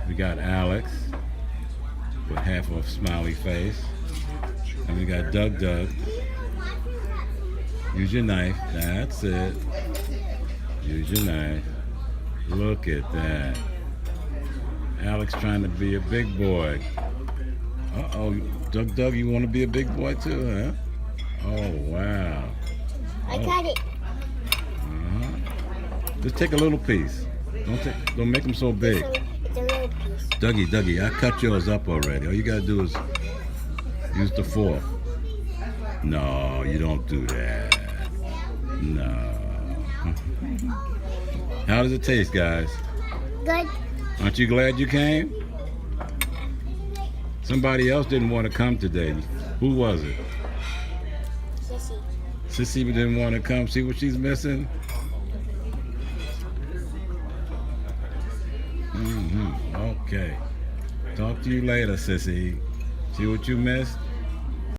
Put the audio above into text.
We got Alex with half of a smiley face. And we got Doug. Use your knife. That's it. Use your knife. Look at that. Alex trying to be a big boy. Uh-oh. Doug, you want to be a big boy too, huh? Oh, wow. I got it. Just take a little piece. Don't make them so big. It's a little piece. Dougie, I cut yours up already. All you gotta do is use the fork. No, you don't do that. No. How does it taste, guys? Good. Aren't you glad you came? Somebody else didn't want to come today. Who was it? Sissy. Sissy didn't want to come. See what she's missing? Okay. Talk to you later, Sissy. See what you missed?